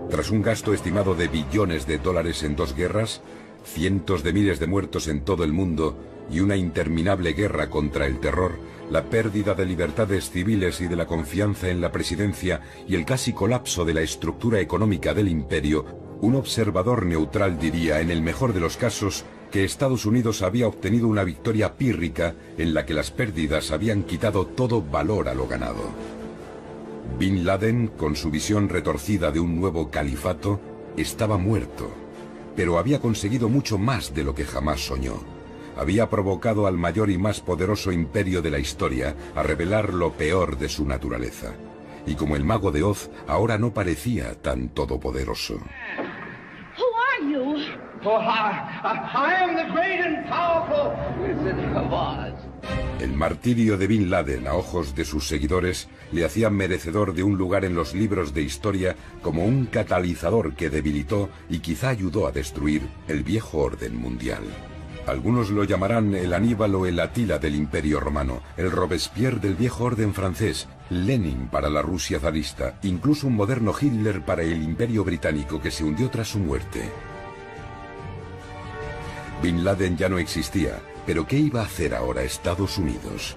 Tras un gasto estimado de billones de dólares en 2 guerras, cientos de miles de muertos en todo el mundo y una interminable guerra contra el terror, la pérdida de libertades civiles y de la confianza en la presidencia y el casi colapso de la estructura económica del imperio, un observador neutral diría, en el mejor de los casos, que Estados Unidos había obtenido una victoria pírrica en la que las pérdidas habían quitado todo valor a lo ganado. Bin Laden, con su visión retorcida de un nuevo califato, estaba muerto. pero había conseguido mucho más de lo que jamás soñó. Había provocado al mayor y más poderoso imperio de la historia a revelar lo peor de su naturaleza. Y como el mago de Oz, ahora no parecía tan todopoderoso. Who are you? Oh, I am the great and powerful Wizard of Oz. El martirio de Bin Laden a ojos de sus seguidores le hacía merecedor de un lugar en los libros de historia como un catalizador que debilitó y quizá ayudó a destruir el viejo orden mundial. Algunos lo llamarán el Aníbal o el Atila del Imperio Romano, el Robespierre del viejo orden francés, Lenin para la Rusia zarista, incluso un moderno Hitler para el Imperio Británico que se hundió tras su muerte. Bin Laden ya no existía, pero ¿qué iba a hacer ahora Estados Unidos?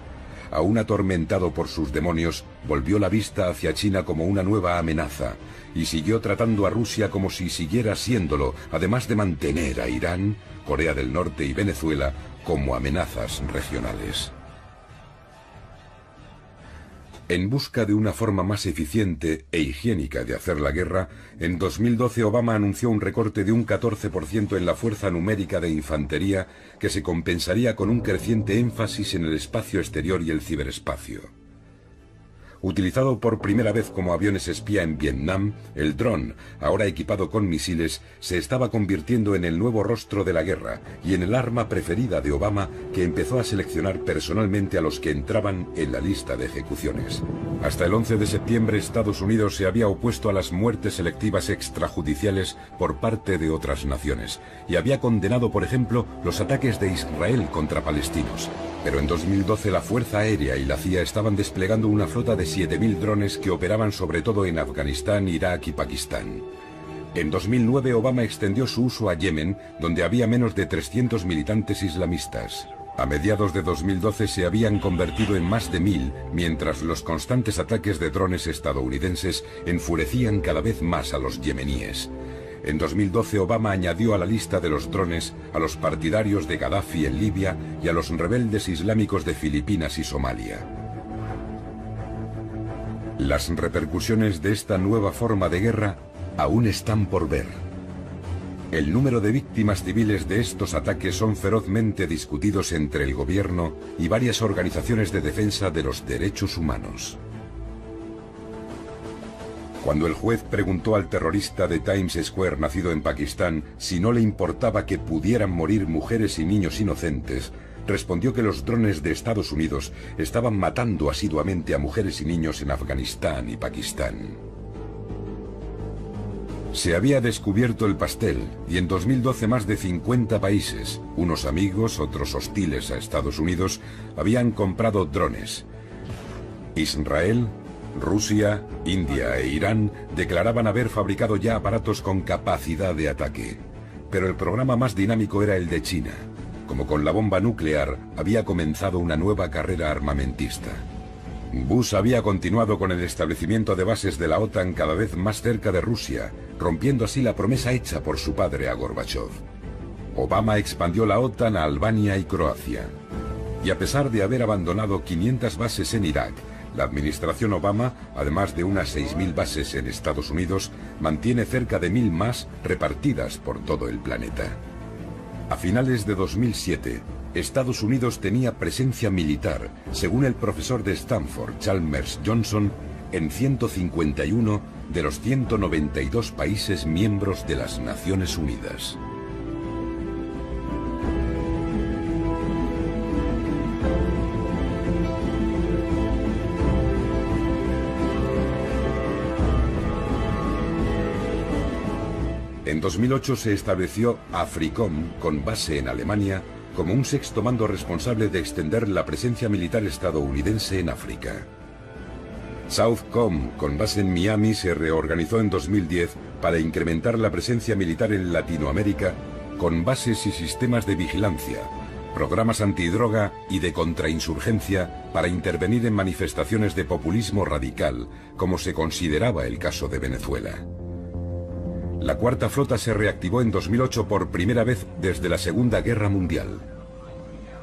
Aún atormentado por sus demonios, volvió la vista hacia China como una nueva amenaza y siguió tratando a Rusia como si siguiera siéndolo, además de mantener a Irán, Corea del Norte y Venezuela como amenazas regionales. En busca de una forma más eficiente e higiénica de hacer la guerra, en 2012 Obama anunció un recorte de un 14% en la fuerza numérica de infantería que se compensaría con un creciente énfasis en el espacio exterior y el ciberespacio. Utilizado por primera vez como aviones espía en Vietnam, el dron, ahora equipado con misiles, se estaba convirtiendo en el nuevo rostro de la guerra y en el arma preferida de Obama, que empezó a seleccionar personalmente a los que entraban en la lista de ejecuciones. Hasta el 11 de septiembre Estados Unidos se había opuesto a las muertes selectivas extrajudiciales por parte de otras naciones y había condenado, por ejemplo, los ataques de Israel contra palestinos. Pero en 2012 la Fuerza Aérea y la CIA estaban desplegando una flota de 7.000 drones que operaban sobre todo en Afganistán, Irak y Pakistán. En 2009 Obama extendió su uso a Yemen, donde había menos de 300 militantes islamistas. A mediados de 2012 se habían convertido en más de 1.000, mientras los constantes ataques de drones estadounidenses enfurecían cada vez más a los yemeníes. En 2012 Obama añadió a la lista de los drones a los partidarios de Gaddafi en Libia y a los rebeldes islámicos de Filipinas y Somalia. Las repercusiones de esta nueva forma de guerra aún están por ver. El número de víctimas civiles de estos ataques son ferozmente discutidos entre el gobierno y varias organizaciones de defensa de los derechos humanos. Cuando el juez preguntó al terrorista de Times Square nacido en Pakistán si no le importaba que pudieran morir mujeres y niños inocentes, respondió que los drones de Estados Unidos estaban matando asiduamente a mujeres y niños en Afganistán y Pakistán. Se había descubierto el pastel y en 2012 más de 50 países, unos amigos, otros hostiles a Estados Unidos, habían comprado drones. Israel, Rusia, India e Irán declaraban haber fabricado ya aparatos con capacidad de ataque. Pero el programa más dinámico era el de China. Como con la bomba nuclear, había comenzado una nueva carrera armamentista. Bush había continuado con el establecimiento de bases de la OTAN cada vez más cerca de Rusia, rompiendo así la promesa hecha por su padre a Gorbachov. Obama expandió la OTAN a Albania y Croacia. Y a pesar de haber abandonado 500 bases en Irak, la administración Obama, además de unas 6.000 bases en Estados Unidos, mantiene cerca de 1.000 más repartidas por todo el planeta. A finales de 2007, Estados Unidos tenía presencia militar, según el profesor de Stanford, Chalmers Johnson, en 151 de los 192 países miembros de las Naciones Unidas. En 2008 se estableció AFRICOM, con base en Alemania, como un sexto mando responsable de extender la presencia militar estadounidense en África. SOUTHCOM, con base en Miami, se reorganizó en 2010 para incrementar la presencia militar en Latinoamérica, con bases y sistemas de vigilancia, programas antidroga y de contrainsurgencia para intervenir en manifestaciones de populismo radical, como se consideraba el caso de Venezuela. La Cuarta Flota se reactivó en 2008 por primera vez desde la Segunda Guerra Mundial.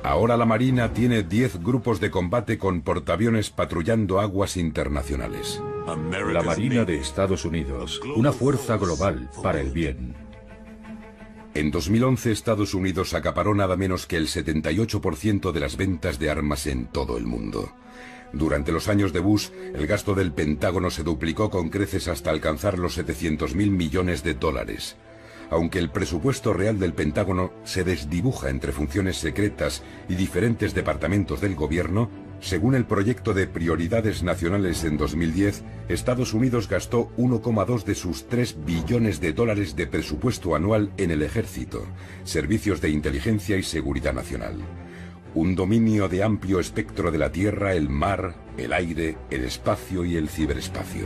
Ahora la Marina tiene 10 grupos de combate con portaaviones patrullando aguas internacionales. La Marina de Estados Unidos, una fuerza global para el bien. En 2011 Estados Unidos acaparó nada menos que el 78% de las ventas de armas en todo el mundo. Durante los años de Bush, el gasto del Pentágono se duplicó con creces hasta alcanzar los 700.000 millones de dólares. Aunque el presupuesto real del Pentágono se desdibuja entre funciones secretas y diferentes departamentos del gobierno, según el proyecto de Prioridades Nacionales en 2010, Estados Unidos gastó 1,2 de sus 3 billones de dólares de presupuesto anual en el ejército, servicios de inteligencia y seguridad nacional. Un dominio de amplio espectro de la tierra, el mar, el aire, el espacio y el ciberespacio.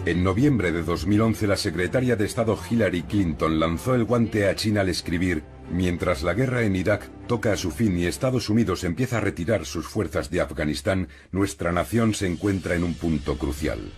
En noviembre de 2011, la secretaria de Estado Hillary Clinton lanzó el guante a China al escribir: mientras la guerra en Irak toca a su fin y Estados Unidos empieza a retirar sus fuerzas de Afganistán, nuestra nación se encuentra en un punto crucial.